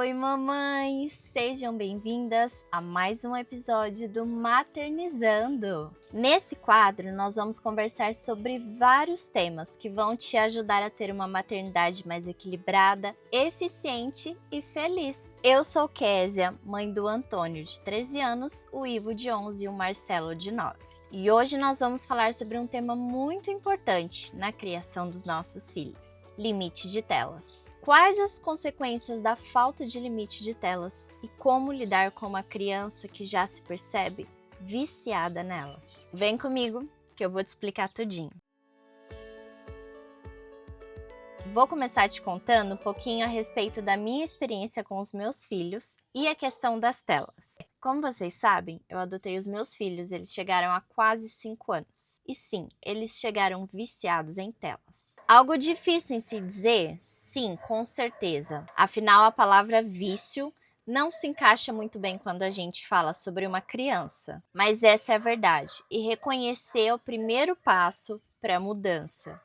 Oi, mamães! Sejam bem-vindas a mais um episódio do Maternizando. Nesse quadro, nós vamos conversar sobre vários temas que vão te ajudar a ter uma maternidade mais equilibrada, eficiente e feliz. Eu sou Késia, mãe do Antônio, de 13 anos, o Ivo, de 11 e o Marcelo, de 9. E hoje nós vamos falar sobre um tema muito importante na criação dos nossos filhos: limite de telas. Quais as consequências da falta de limite de telas e como lidar com uma criança que já se percebe viciada nelas? Vem comigo que eu vou te explicar tudinho. Vou começar te contando um pouquinho a respeito da minha experiência com os meus filhos e a questão das telas. Como vocês sabem, eu adotei os meus filhos, eles chegaram a quase 5 anos. E sim, eles chegaram viciados em telas. Algo difícil em se dizer? Sim, com certeza. Afinal, a palavra vício não se encaixa muito bem quando a gente fala sobre uma criança. Mas essa é a verdade. E reconhecer é o primeiro passo para a mudança.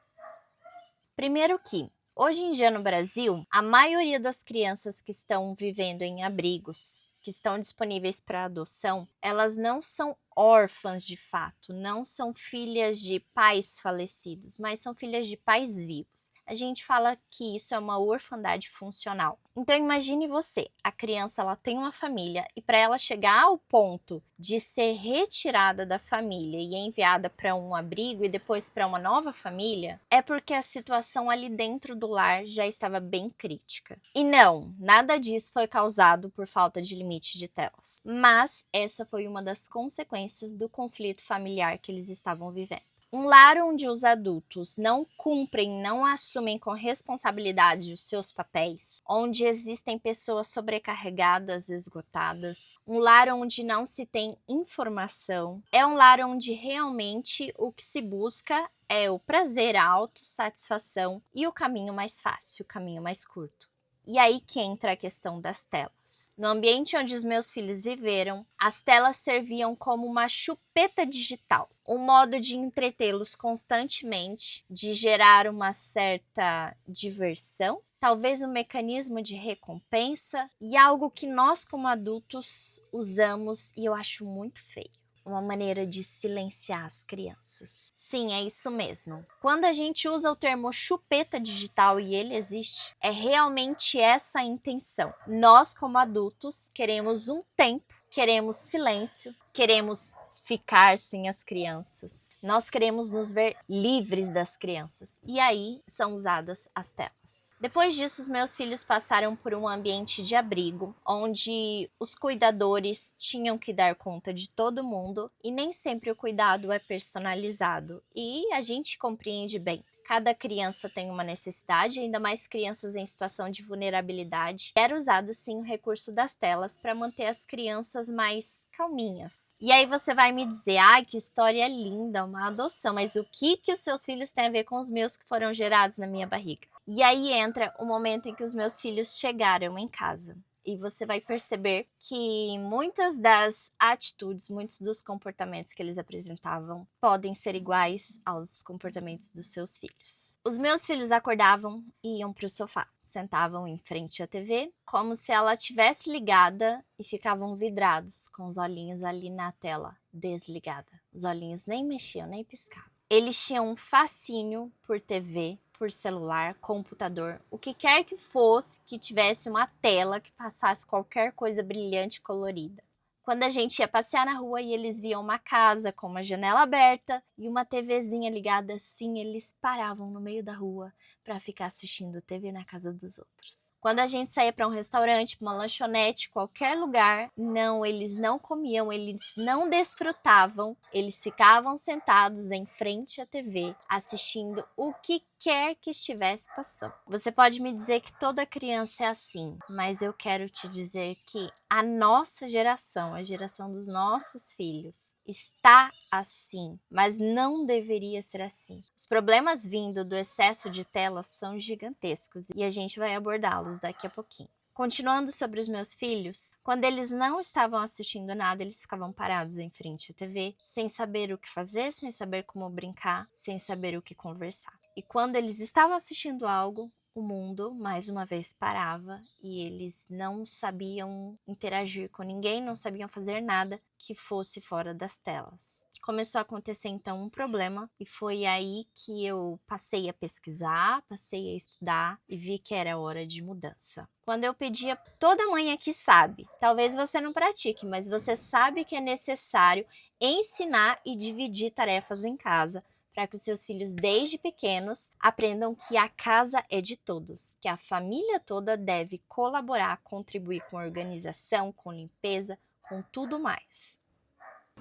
Primeiro que, hoje em dia no Brasil, a maioria das crianças que estão vivendo em abrigos, que estão disponíveis para adoção, elas não são órfãs de fato, não são filhas de pais falecidos, mas são filhas de pais vivos. A gente fala que isso é uma orfandade funcional. Então imagine você, a criança ela tem uma família e para ela chegar ao ponto de ser retirada da família e enviada para um abrigo e depois para uma nova família, é porque a situação ali dentro do lar já estava bem crítica. E não, nada disso foi causado por falta de limite de telas, mas essa foi uma das consequências do conflito familiar que eles estavam vivendo. Um lar onde os adultos não cumprem, não assumem com responsabilidade os seus papéis, onde existem pessoas sobrecarregadas, esgotadas, um lar onde não se tem informação, é um lar onde realmente o que se busca é o prazer, a autossatisfação e o caminho mais fácil, o caminho mais curto. E aí que entra a questão das telas. No ambiente onde os meus filhos viveram, as telas serviam como uma chupeta digital, um modo de entretê-los constantemente, de gerar uma certa diversão, talvez um mecanismo de recompensa e algo que nós como adultos usamos e eu acho muito feio. Uma maneira de silenciar as crianças. Sim, é isso mesmo. Quando a gente usa o termo chupeta digital e ele existe, é realmente essa a intenção. Nós, como adultos, queremos um tempo, queremos silêncio, queremos ficar sem as crianças. Nós queremos nos ver livres das crianças. E aí são usadas as telas. Depois disso, os meus filhos passaram por um ambiente de abrigo, onde os cuidadores tinham que dar conta de todo mundo e nem sempre o cuidado é personalizado. E a gente compreende bem. Cada criança tem uma necessidade, ainda mais crianças em situação de vulnerabilidade. Era usado sim o recurso das telas para manter as crianças mais calminhas. E aí você vai me dizer, ai, que história linda, uma adoção, mas o que os seus filhos têm a ver com os meus que foram gerados na minha barriga? E aí entra o momento em que os meus filhos chegaram em casa. E você vai perceber que muitas das atitudes, muitos dos comportamentos que eles apresentavam podem ser iguais aos comportamentos dos seus filhos. Os meus filhos acordavam e iam para o sofá, sentavam em frente à TV, como se ela tivesse ligada e ficavam vidrados, com os olhinhos ali na tela, desligada. Os olhinhos nem mexiam, nem piscavam. Eles tinham um fascínio por TV, por celular, computador, o que quer que fosse que tivesse uma tela que passasse qualquer coisa brilhante e colorida. Quando a gente ia passear na rua e eles viam uma casa com uma janela aberta e uma TVzinha ligada assim, eles paravam no meio da rua para ficar assistindo TV na casa dos outros. Quando a gente saía para um restaurante, para uma lanchonete, qualquer lugar, não, eles não comiam, eles não desfrutavam, eles ficavam sentados em frente à TV, assistindo o que quer que estivesse passando. Você pode me dizer que toda criança é assim, mas eu quero te dizer que a nossa geração, a geração dos nossos filhos, está assim, mas não deveria ser assim. Os problemas vindo do excesso de telas são gigantescos e a gente vai abordá-los daqui a pouquinho. Continuando sobre os meus filhos, quando eles não estavam assistindo nada, eles ficavam parados em frente à TV, sem saber o que fazer, sem saber como brincar, sem saber o que conversar. E quando eles estavam assistindo algo, o mundo mais uma vez parava e eles não sabiam interagir com ninguém, não sabiam fazer nada que fosse fora das telas. Começou a acontecer então um problema e foi aí que eu passei a pesquisar, passei a estudar e vi que era hora de mudança. Quando eu pedia, toda mãe aqui sabe, talvez você não pratique, mas você sabe que é necessário ensinar e dividir tarefas em casa, para que os seus filhos, desde pequenos, aprendam que a casa é de todos, que a família toda deve colaborar, contribuir com a organização, com limpeza, com tudo mais.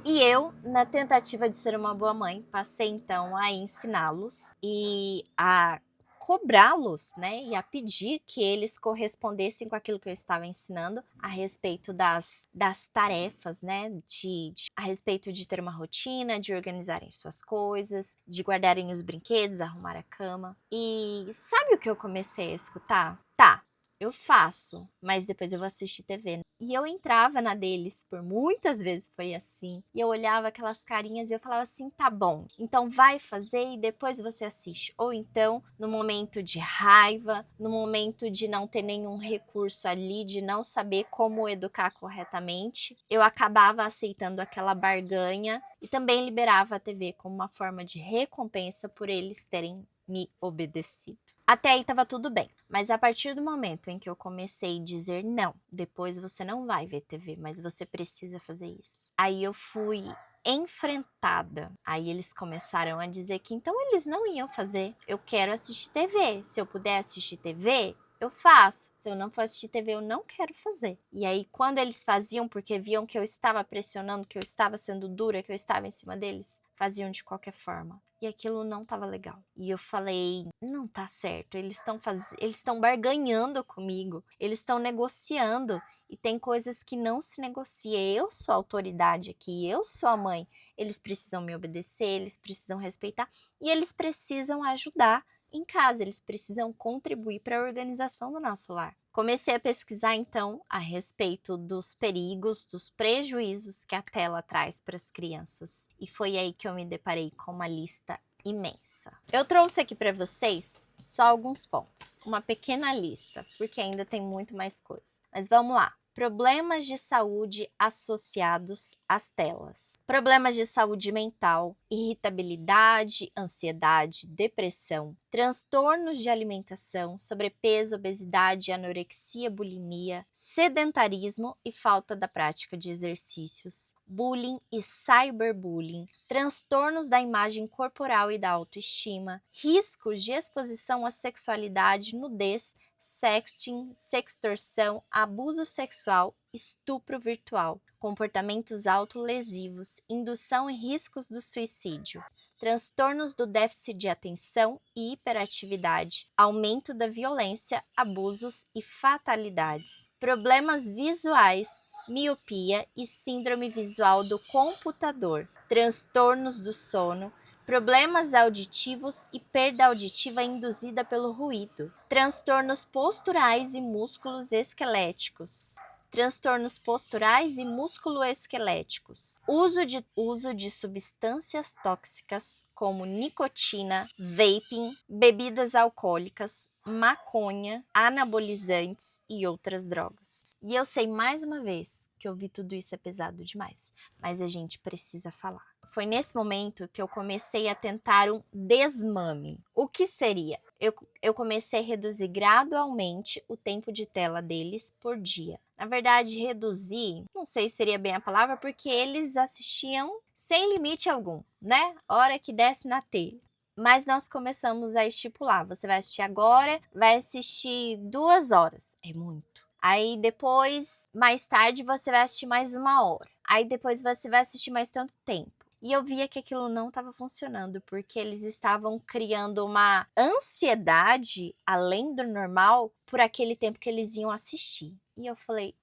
E eu, na tentativa de ser uma boa mãe, passei então a ensiná-los e a cobrá-los, né, e a pedir que eles correspondessem com aquilo que eu estava ensinando a respeito das tarefas, né, a respeito de ter uma rotina, de organizarem suas coisas, de guardarem os brinquedos, arrumar a cama. E sabe o que eu comecei a escutar? Tá, eu faço, mas depois eu vou assistir TV. E eu entrava na deles, por muitas vezes foi assim. E eu olhava aquelas carinhas e eu falava assim, tá bom, então vai fazer e depois você assiste. Ou então, no momento de raiva, no momento de não ter nenhum recurso ali, de não saber como educar corretamente, eu acabava aceitando aquela barganha e também liberava a TV como uma forma de recompensa por eles terem me obedecido. Até aí estava tudo bem, mas a partir do momento em que eu comecei a dizer não, depois você não vai ver TV, mas você precisa fazer isso. Aí eu fui enfrentada. Aí eles começaram a dizer que então eles não iam fazer. Eu quero assistir TV. Se eu puder assistir TV, eu faço. Se eu não for assistir TV, eu não quero fazer. E aí, quando eles faziam, porque viam que eu estava pressionando, que eu estava sendo dura, que eu estava em cima deles, faziam de qualquer forma. E aquilo não estava legal. E eu falei, não tá certo, eles estão barganhando comigo, eles estão negociando. E tem coisas que não se negocia. Eu sou a autoridade aqui, eu sou a mãe. Eles precisam me obedecer, eles precisam respeitar e eles precisam ajudar em casa, eles precisam contribuir para a organização do nosso lar. Comecei a pesquisar então a respeito dos perigos, dos prejuízos que a tela traz para as crianças. E foi aí que eu me deparei com uma lista imensa. Eu trouxe aqui para vocês só alguns pontos, uma pequena lista, porque ainda tem muito mais coisa. Mas vamos lá. Problemas de saúde associados às telas. Problemas de saúde mental, irritabilidade, ansiedade, depressão, transtornos de alimentação, sobrepeso, obesidade, anorexia, bulimia, sedentarismo e falta da prática de exercícios, bullying e cyberbullying, transtornos da imagem corporal e da autoestima, riscos de exposição à sexualidade, nudez, sexting, sextorção, abuso sexual, estupro virtual, comportamentos autolesivos, indução e riscos do suicídio, transtornos do déficit de atenção e hiperatividade, aumento da violência, abusos e fatalidades, problemas visuais, miopia e síndrome visual do computador, transtornos do sono, problemas auditivos e perda auditiva induzida pelo ruído, transtornos posturais e músculos esqueléticos, transtornos posturais e musculoesqueléticos, uso de substâncias tóxicas como nicotina, vaping, bebidas alcoólicas, maconha, anabolizantes e outras drogas. E eu sei mais uma vez que ouvir tudo isso é pesado demais, mas a gente precisa falar. Foi nesse momento que eu comecei a tentar um desmame. O que seria? Eu comecei a reduzir gradualmente o tempo de tela deles por dia. Na verdade, reduzir, não sei se seria bem a palavra, porque eles assistiam sem limite algum, né? Hora que desce na telha. Mas nós começamos a estipular. Você vai assistir agora, vai assistir 2 horas. É muito. Aí depois, mais tarde, você vai assistir mais 1 hora. Aí depois você vai assistir mais tanto tempo. E eu via que aquilo não estava funcionando, porque eles estavam criando uma ansiedade além do normal por aquele tempo que eles iam assistir. E eu falei,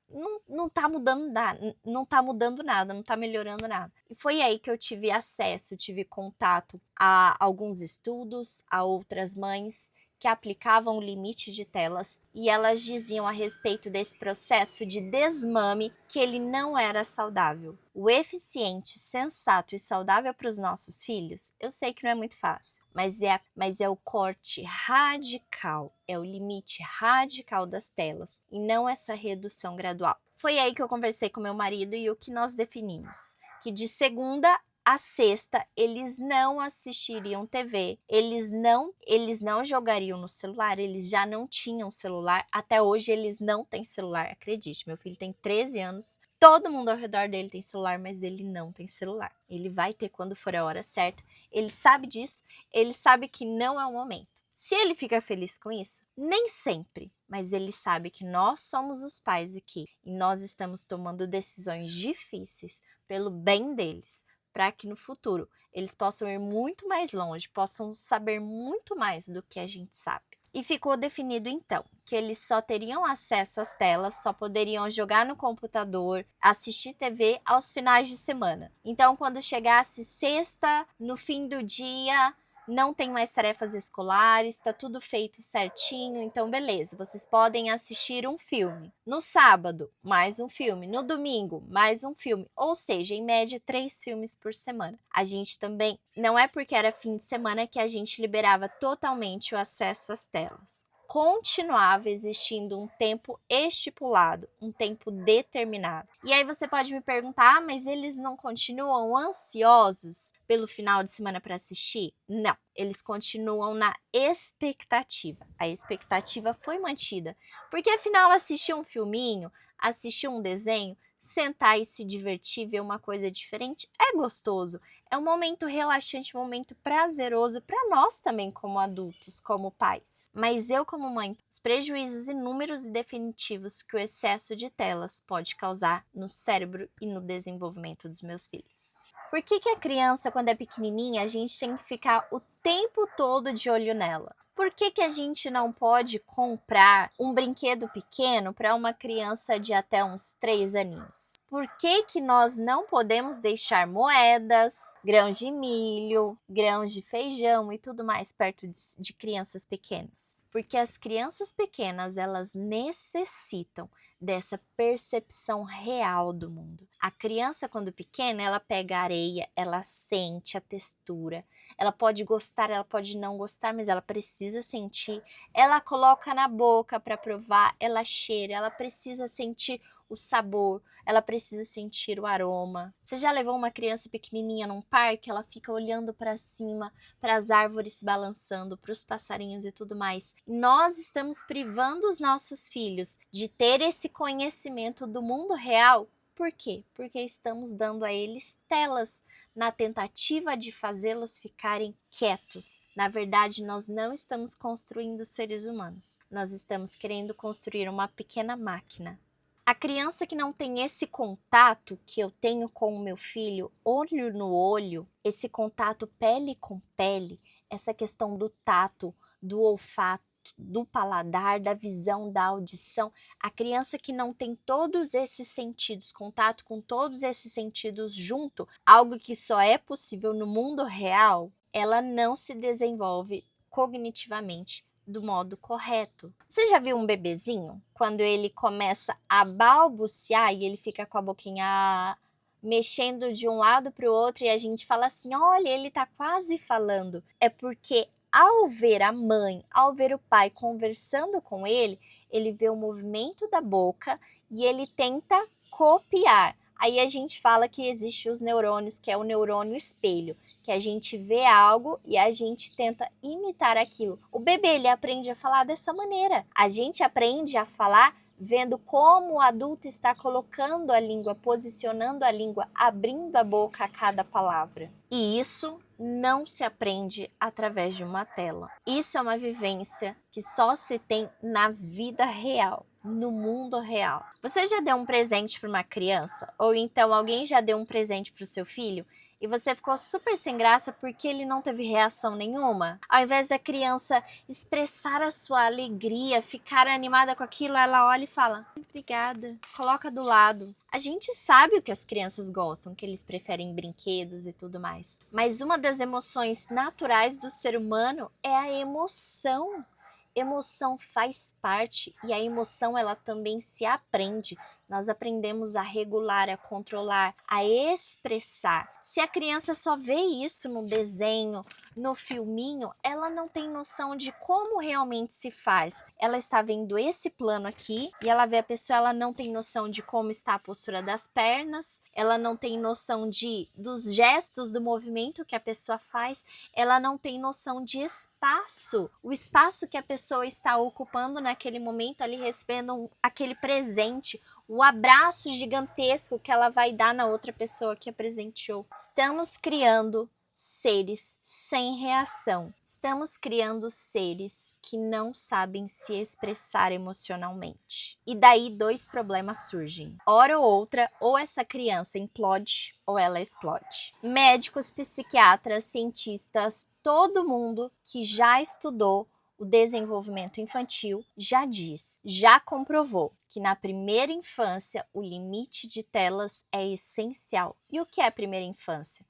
não tá mudando nada, não tá mudando nada, não tá melhorando nada. E foi aí que eu tive acesso, tive contato a alguns estudos, a outras mães que aplicavam o limite de telas e elas diziam a respeito desse processo de desmame que ele não era saudável. O eficiente, sensato e saudável para os nossos filhos, eu sei que não é muito fácil, mas é o corte radical, é o limite radical das telas e não essa redução gradual. Foi aí que eu conversei com meu marido e o que nós definimos, que de segunda a sexta, eles não assistiriam TV, eles não jogariam no celular, eles já não tinham celular, até hoje eles não têm celular, acredite, meu filho tem 13 anos, todo mundo ao redor dele tem celular, mas ele não tem celular, ele vai ter quando for a hora certa, ele sabe disso, ele sabe que não é o momento. Se ele fica feliz com isso, nem sempre, mas ele sabe que nós somos os pais aqui e nós estamos tomando decisões difíceis pelo bem deles, para que no futuro eles possam ir muito mais longe, possam saber muito mais do que a gente sabe. E ficou definido então que eles só teriam acesso às telas, só poderiam jogar no computador, assistir TV aos finais de semana. Então, quando chegasse sexta, no fim do dia, não tem mais tarefas escolares, tá tudo feito certinho, então beleza, vocês podem assistir um filme. No sábado, mais um filme. No domingo, mais um filme. Ou seja, em média, 3 filmes por semana. A gente também, não é porque era fim de semana que a gente liberava totalmente o acesso às telas. Continuava existindo um tempo estipulado, um tempo determinado. E aí você pode me perguntar, mas eles não continuam ansiosos pelo final de semana para assistir? Não, eles continuam na expectativa. A expectativa foi mantida, porque afinal assistir um filminho, assistir um desenho, sentar e se divertir, ver uma coisa diferente, é gostoso. É um momento relaxante, um momento prazeroso para nós também como adultos, como pais. Mas eu como mãe, os prejuízos inúmeros e definitivos que o excesso de telas pode causar no cérebro e no desenvolvimento dos meus filhos. Por que a criança, quando é pequenininha, a gente tem que ficar o tempo todo de olho nela? Por que a gente não pode comprar um brinquedo pequeno para uma criança de até uns 3 aninhos? Por que nós não podemos deixar moedas, grãos de milho, grãos de feijão e tudo mais perto de crianças pequenas? Porque as crianças pequenas, elas necessitam dessa percepção real do mundo. A criança, quando pequena, ela pega a areia, ela sente a textura, ela pode gostar, ela pode não gostar, mas ela precisa sentir, ela coloca na boca para provar, ela cheira, ela precisa sentir o sabor, ela precisa sentir o aroma. Você já levou uma criança pequenininha num parque? Ela fica olhando para cima, para as árvores se balançando, para os passarinhos e tudo mais. Nós estamos privando os nossos filhos de ter esse conhecimento do mundo real. Por quê? Porque estamos dando a eles telas na tentativa de fazê-los ficarem quietos. Na verdade, nós não estamos construindo seres humanos. Nós estamos querendo construir uma pequena máquina. A criança que não tem esse contato que eu tenho com o meu filho, olho no olho, esse contato pele com pele, essa questão do tato, do olfato, do paladar, da visão, da audição, a criança que não tem todos esses sentidos, contato com todos esses sentidos junto, algo que só é possível no mundo real, ela não se desenvolve cognitivamente do modo correto. Você já viu um bebezinho? Quando ele começa a balbuciar e ele fica com a boquinha mexendo de um lado para o outro e a gente fala assim, olha, ele tá quase falando. É porque ao ver a mãe, ao ver o pai conversando com ele vê o movimento da boca e ele tenta copiar. Aí a gente fala que existe os neurônios, que é o neurônio espelho, que a gente vê algo e a gente tenta imitar aquilo. O bebê, ele aprende a falar dessa maneira. A gente aprende a falar vendo como o adulto está colocando a língua, posicionando a língua, abrindo a boca a cada palavra. E isso não se aprende através de uma tela. Isso é uma vivência que só se tem na vida real, no mundo real. Você já deu um presente para uma criança? Ou então alguém já deu um presente para o seu filho? E você ficou super sem graça porque ele não teve reação nenhuma? Ao invés da criança expressar a sua alegria, ficar animada com aquilo, ela olha e fala, obrigada, coloca do lado. A gente sabe o que as crianças gostam, que eles preferem brinquedos e tudo mais. Mas uma das emoções naturais do ser humano é a emoção. Emoção faz parte e a emoção ela também se aprende. Nós aprendemos a regular, a controlar, a expressar. Se a criança só vê isso no desenho, no filminho, ela não tem noção de como realmente se faz. Ela está vendo esse plano aqui e ela vê a pessoa, ela não tem noção de como está a postura das pernas, ela não tem noção dos gestos, do movimento que a pessoa faz, ela não tem noção de espaço, o espaço que a pessoa está ocupando naquele momento ali, recebendo aquele presente, o abraço gigantesco que ela vai dar na outra pessoa que a presenteou. Estamos criando seres sem reação. Estamos criando seres que não sabem se expressar emocionalmente. E daí 2 problemas surgem. Hora ou outra, ou essa criança implode ou ela explode. Médicos, psiquiatras, cientistas, todo mundo que já estudou o desenvolvimento infantil já comprovou que na primeira infância o limite de telas é essencial. E o que é primeira infância?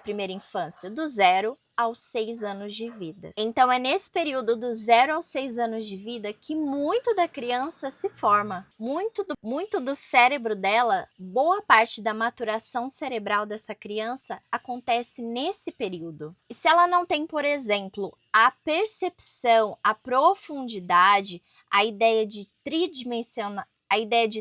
Primeira infância? Do 0 aos 6 anos de vida. Então é nesse período do 0 aos 6 anos de vida que muito da criança se forma. Muito do cérebro dela, boa parte da maturação cerebral dessa criança acontece nesse período. E se ela não tem, por exemplo, a percepção, a profundidade, a ideia de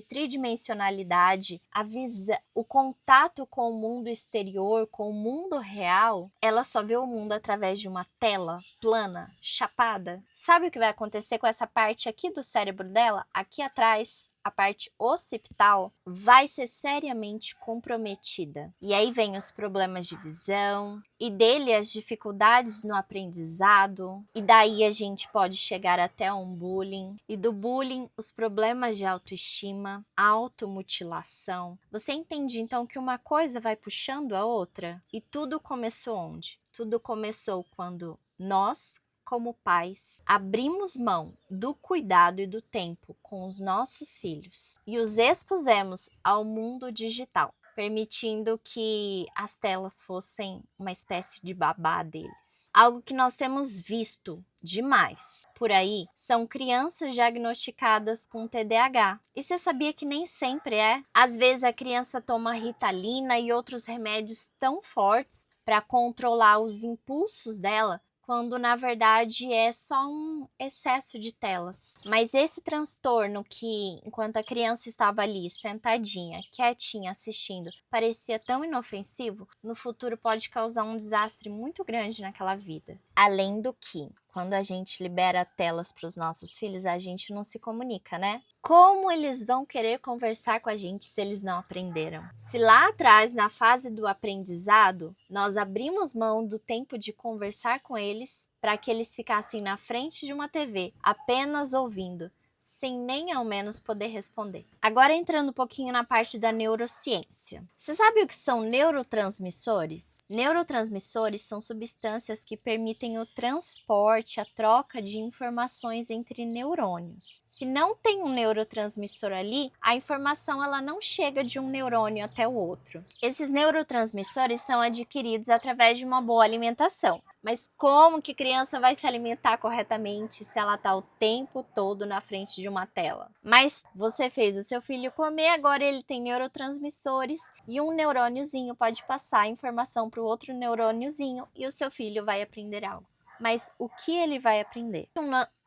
tridimensionalidade, a visão, o contato com o mundo exterior, com o mundo real, ela só vê o mundo através de uma tela plana, chapada. Sabe o que vai acontecer com essa parte aqui do cérebro dela? Aqui atrás, a parte occipital vai ser seriamente comprometida. E aí vem os problemas de visão, e dele as dificuldades no aprendizado, e daí a gente pode chegar até um bullying, e do bullying os problemas de autoestima, automutilação. Você entende então que uma coisa vai puxando a outra? E tudo começou onde? Tudo começou quando nós, como pais, abrimos mão do cuidado e do tempo com os nossos filhos e os expusemos ao mundo digital, permitindo que as telas fossem uma espécie de babá deles. Algo que nós temos visto demais por aí são crianças diagnosticadas com TDAH. E você sabia que nem sempre é? Às vezes a criança toma Ritalina e outros remédios tão fortes para controlar os impulsos dela, quando na verdade é só um excesso de telas. Mas esse transtorno que, enquanto a criança estava ali sentadinha, quietinha, assistindo, parecia tão inofensivo, no futuro pode causar um desastre muito grande naquela vida. Além do que, quando a gente libera telas para os nossos filhos, a gente não se comunica, né? Como eles vão querer conversar com a gente se eles não aprenderam? Se lá atrás, na fase do aprendizado, nós abrimos mão do tempo de conversar com eles para que eles ficassem na frente de uma TV, apenas ouvindo, sem nem ao menos poder responder. Agora entrando um pouquinho na parte da neurociência. Você sabe o que são neurotransmissores? Neurotransmissores são substâncias que permitem o transporte, a troca de informações entre neurônios. Se não tem um neurotransmissor ali, a informação ela não chega de um neurônio até o outro. Esses neurotransmissores são adquiridos através de uma boa alimentação. Mas como que criança vai se alimentar corretamente se ela está o tempo todo na frente de uma tela? Mas você fez o seu filho comer, agora ele tem neurotransmissores e um neurôniozinho pode passar a informação para o outro neurôniozinho e o seu filho vai aprender algo. Mas o que ele vai aprender?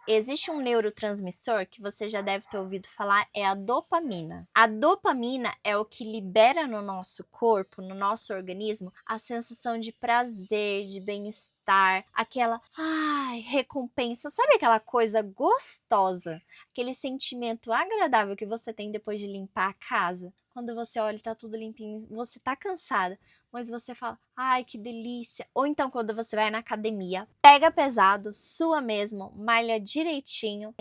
Existe um neurotransmissor que você já deve ter ouvido falar, é a dopamina. A dopamina é o que libera no nosso corpo, no nosso organismo, a sensação de prazer, de bem-estar, aquela recompensa. Sabe aquela coisa gostosa? Aquele sentimento agradável que você tem depois de limpar a casa? Quando você olha e tá tudo limpinho, você tá cansada, mas você fala, ai, que delícia. Ou então quando você vai na academia, pega pesado, sua mesmo, malha direitinho,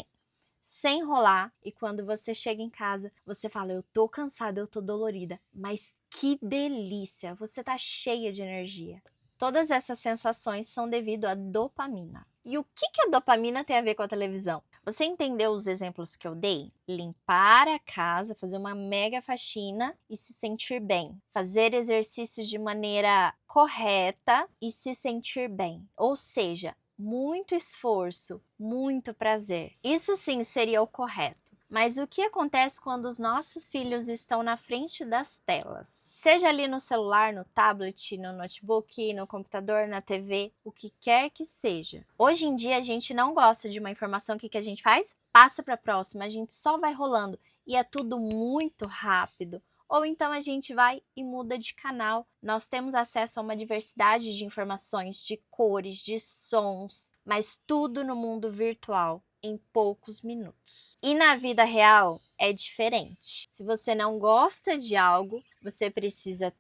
sem enrolar. E quando você chega em casa, você fala, eu tô cansada, eu tô dolorida, mas que delícia, você tá cheia de energia. Todas essas sensações são devido à dopamina. E o que a dopamina tem a ver com a televisão? Você entendeu os exemplos que eu dei? Limpar a casa, fazer uma mega faxina e se sentir bem. Fazer exercícios de maneira correta e se sentir bem. Ou seja, muito esforço, muito prazer. Isso sim seria o correto. Mas o que acontece quando os nossos filhos estão na frente das telas? Seja ali no celular, no tablet, no notebook, no computador, na TV, o que quer que seja. Hoje em dia a gente não gosta de uma informação, o que a gente faz? Passa para a próxima, a gente só vai rolando e é tudo muito rápido. Ou então a gente vai e muda de canal. Nós temos acesso a uma diversidade de informações, de cores, de sons, mas tudo no mundo virtual, em poucos minutos. E na vida real é diferente. Se você não gosta de algo,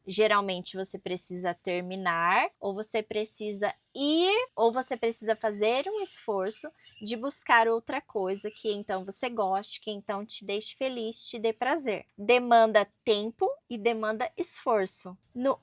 geralmente você precisa terminar, ou você precisa ir, ou você precisa fazer um esforço de buscar outra coisa que então você goste, que então te deixe feliz, te dê prazer. Demanda tempo e demanda esforço.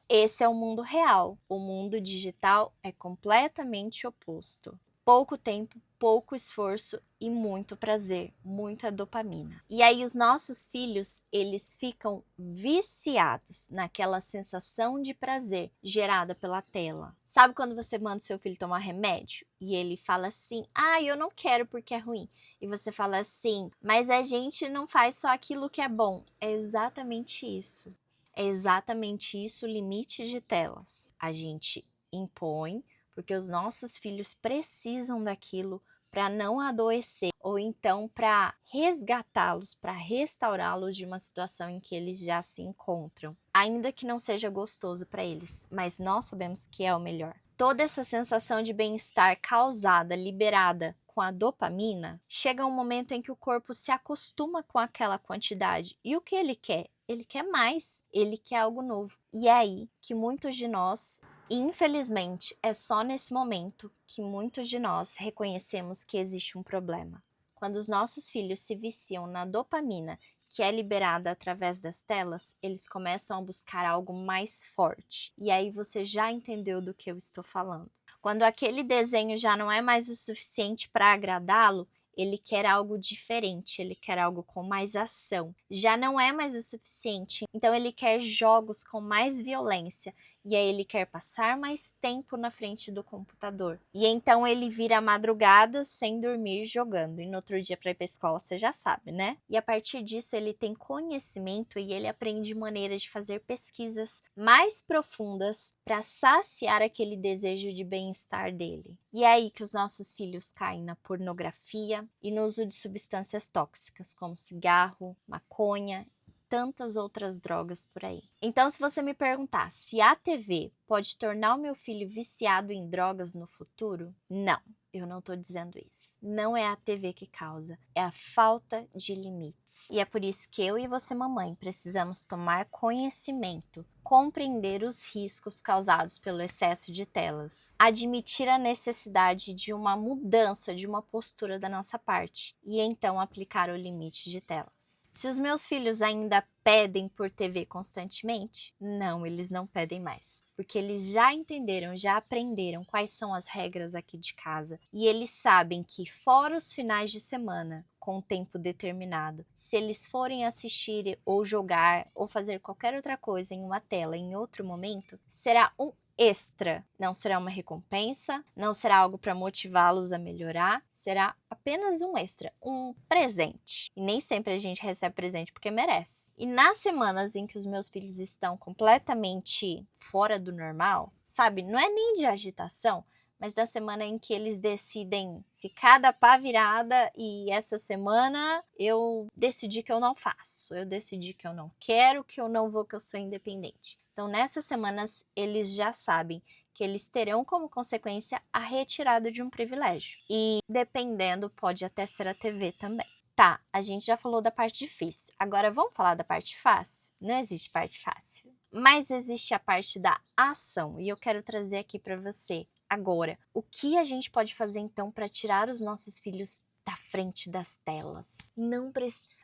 Esse é o mundo real. O mundo digital é completamente oposto. Pouco tempo, pouco esforço e muito prazer, muita dopamina. E aí os nossos filhos, eles ficam viciados naquela sensação de prazer gerada pela tela. Sabe quando você manda seu filho tomar remédio e ele fala assim: "Ah, eu não quero porque é ruim". E você fala assim: "Mas a gente não faz só aquilo que é bom". É exatamente isso. É exatamente isso o limite de telas. A gente impõe porque os nossos filhos precisam daquilo para não adoecer, ou então para resgatá-los, para restaurá-los de uma situação em que eles já se encontram. Ainda que não seja gostoso para eles, mas nós sabemos que é o melhor. Toda essa sensação de bem-estar causada, liberada com a dopamina, chega um momento em que o corpo se acostuma com aquela quantidade. E o que ele quer? Ele quer mais, ele quer algo novo. E é aí que muitos de nós, infelizmente, é só nesse momento que muitos de nós reconhecemos que existe um problema. Quando os nossos filhos se viciam na dopamina, que é liberada através das telas, eles começam a buscar algo mais forte. E aí você já entendeu do que eu estou falando. Quando aquele desenho já não é mais o suficiente para agradá-lo, ele quer algo diferente, ele quer algo com mais ação. Já não é mais o suficiente, então ele quer jogos com mais violência. E aí ele quer passar mais tempo na frente do computador. E então ele vira madrugadas sem dormir jogando. E no outro dia para ir para a escola, você já sabe, né? E a partir disso ele tem conhecimento e ele aprende maneiras de fazer pesquisas mais profundas para saciar aquele desejo de bem-estar dele. E é aí que os nossos filhos caem na pornografia e no uso de substâncias tóxicas, como cigarro, maconha, tantas outras drogas por aí. Então, se você me perguntar se a TV pode tornar o meu filho viciado em drogas no futuro, não. Eu não estou dizendo isso. Não é a TV que causa, é a falta de limites. E é por isso que eu e você, mamãe, precisamos tomar conhecimento, compreender os riscos causados pelo excesso de telas, admitir a necessidade de uma mudança, de uma postura da nossa parte e então aplicar o limite de telas. Se os meus filhos ainda pedem por TV constantemente? Não, eles não pedem mais. Porque eles já entenderam, já aprenderam quais são as regras aqui de casa. E eles sabem que, fora os finais de semana, com tempo determinado, se eles forem assistir ou jogar ou fazer qualquer outra coisa em uma tela em outro momento, será um extra. Não será uma recompensa, não será algo para motivá-los a melhorar, será apenas um extra, um presente. E nem sempre a gente recebe presente porque merece. E nas semanas em que os meus filhos estão completamente fora do normal, sabe, não é nem de agitação, mas da semana em que eles decidem ficar da pá virada e essa semana eu decidi que eu não faço, eu decidi que eu não quero, que eu não vou, que eu sou independente. Então, nessas semanas, eles já sabem que eles terão como consequência a retirada de um privilégio. E, dependendo, pode até ser a TV também. Tá, a gente já falou da parte difícil. Agora, vamos falar da parte fácil? Não existe parte fácil. Mas existe a parte da ação. E eu quero trazer aqui para você agora. O que a gente pode fazer, então, para tirar os nossos filhos da frente das telas?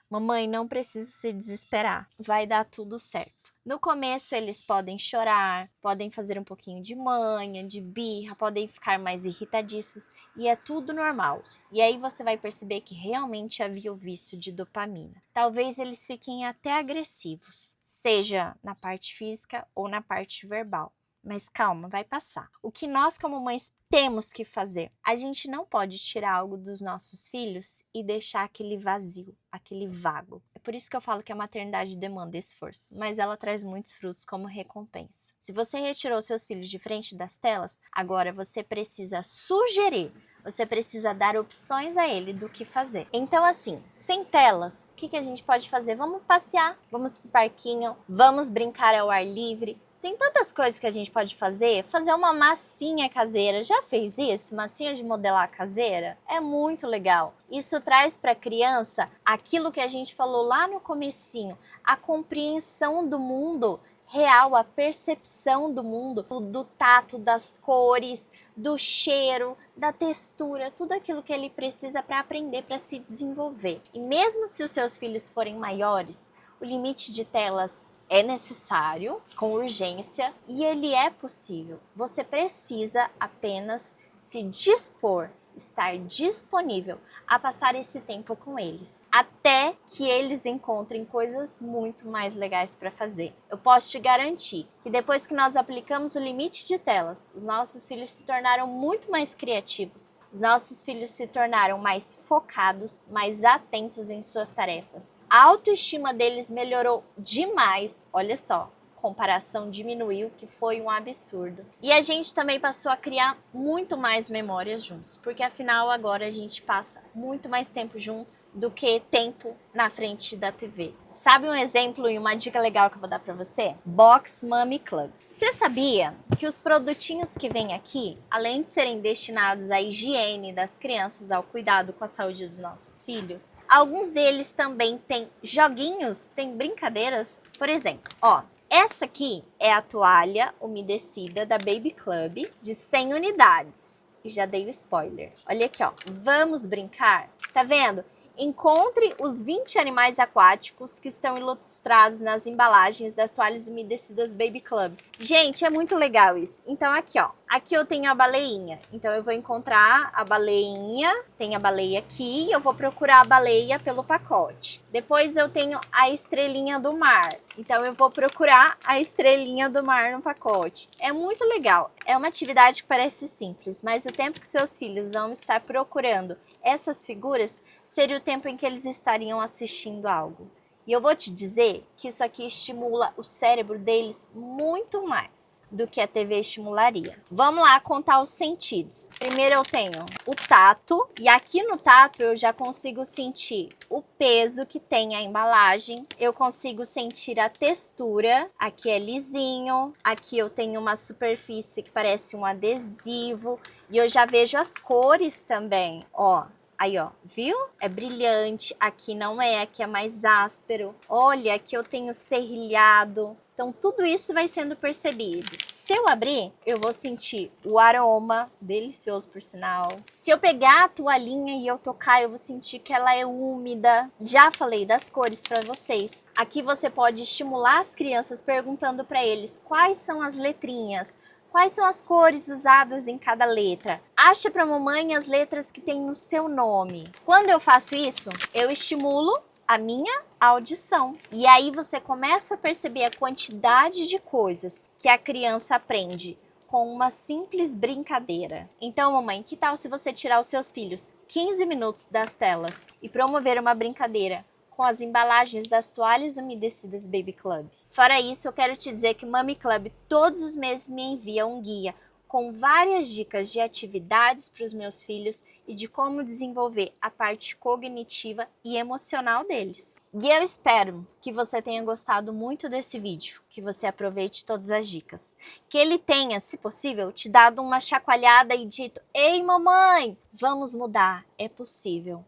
Mamãe, não precisa se desesperar. Vai dar tudo certo. No começo, eles podem chorar, podem fazer um pouquinho de manha, de birra, podem ficar mais irritadiços e é tudo normal. E aí você vai perceber que realmente havia o vício de dopamina. Talvez eles fiquem até agressivos, seja na parte física ou na parte verbal. mas calma, vai passar. O que nós como mães temos que fazer? A gente não pode tirar algo dos nossos filhos e deixar aquele vazio, aquele vago. É por isso que eu falo que a maternidade demanda esforço, mas ela traz muitos frutos como recompensa. Se você retirou seus filhos de frente das telas, agora você precisa sugerir, você precisa dar opções a ele do que fazer. Então, assim, sem telas, o que a gente pode fazer? Vamos passear, vamos pro parquinho, vamos brincar ao ar livre. Tem tantas coisas que a gente pode fazer. Fazer uma massinha caseira. Já fez isso? Massinha de modelar caseira? É muito legal. Isso traz para a criança aquilo que a gente falou lá no comecinho, a compreensão do mundo real, a percepção do mundo, do tato, das cores, do cheiro, da textura, tudo aquilo que ele precisa para aprender, para se desenvolver. E mesmo se os seus filhos forem maiores, o limite de telas é necessário, com urgência, e ele é possível. Você precisa apenas se dispor, estar disponível a passar esse tempo com eles, até que eles encontrem coisas muito mais legais para fazer. Eu posso te garantir que depois que nós aplicamos o limite de telas, os nossos filhos se tornaram muito mais criativos, os nossos filhos se tornaram mais focados, mais atentos em suas tarefas. A autoestima deles melhorou demais, olha só. Comparação diminuiu, que foi um absurdo. E a gente também passou a criar muito mais memórias juntos, porque afinal agora a gente passa muito mais tempo juntos do que tempo na frente da TV. Sabe um exemplo e uma dica legal que eu vou dar pra você? Box Mommy Club. Você sabia que os produtinhos que vêm aqui, além de serem destinados à higiene das crianças, ao cuidado com a saúde dos nossos filhos, alguns deles também têm joguinhos, têm brincadeiras? Por exemplo, ó, essa aqui é a toalha umedecida da Baby Club de 100 unidades. E já dei o spoiler. Olha aqui, ó. Vamos brincar? Tá vendo? Encontre os 20 animais aquáticos que estão ilustrados nas embalagens das toalhas umedecidas Baby Club. Gente, é muito legal isso. Então aqui, ó. Aqui eu tenho a baleinha. Então eu vou encontrar a baleinha. Tem a baleia aqui. Eu vou procurar a baleia pelo pacote. Depois eu tenho a estrelinha do mar. Então eu vou procurar a estrelinha do mar no pacote. É muito legal. É uma atividade que parece simples, mas o tempo que seus filhos vão estar procurando essas figuras seria o tempo em que eles estariam assistindo algo. E eu vou te dizer que isso aqui estimula o cérebro deles muito mais do que a TV estimularia. Vamos lá contar os sentidos. Primeiro eu tenho o tato, e aqui no tato eu já consigo sentir o peso que tem a embalagem, eu consigo sentir a textura, aqui é lisinho, aqui eu tenho uma superfície que parece um adesivo, e eu já vejo as cores também, ó. Aí, ó, viu? É brilhante, aqui não é, aqui é mais áspero. Olha, aqui eu tenho serrilhado. Então, tudo isso vai sendo percebido. Se eu abrir, eu vou sentir o aroma, delicioso por sinal. Se eu pegar a toalhinha e eu tocar, eu vou sentir que ela é úmida. Já falei das cores para vocês. Aqui você pode estimular as crianças perguntando para eles quais são as letrinhas. Quais são as cores usadas em cada letra? Acha para a mamãe as letras que tem no seu nome. Quando eu faço isso, eu estimulo a minha audição. E aí você começa a perceber a quantidade de coisas que a criança aprende com uma simples brincadeira. Então, mamãe, que tal se você tirar os seus filhos 15 minutos das telas e promover uma brincadeira com as embalagens das toalhas umedecidas Baby Club? Fora isso, eu quero te dizer que Mommy Club todos os meses me envia um guia com várias dicas de atividades para os meus filhos e de como desenvolver a parte cognitiva e emocional deles. E eu espero que você tenha gostado muito desse vídeo, que você aproveite todas as dicas, que ele tenha, se possível, te dado uma chacoalhada e dito: ei, mamãe, vamos mudar, é possível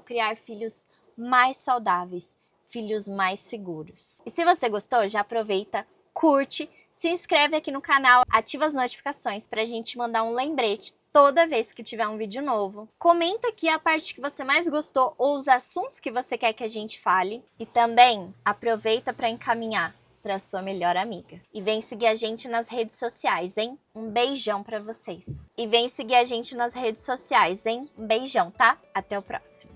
criar filhos mais saudáveis, filhos mais seguros. E se você gostou, já aproveita, curte, se inscreve aqui no canal, ativa as notificações para a gente mandar um lembrete toda vez que tiver um vídeo novo. Comenta aqui a parte que você mais gostou ou os assuntos que você quer que a gente fale. E também aproveita para encaminhar para sua melhor amiga. E vem seguir a gente nas redes sociais, hein? Um beijão para vocês. E vem seguir a gente nas redes sociais, hein? Um beijão, tá? Até o próximo.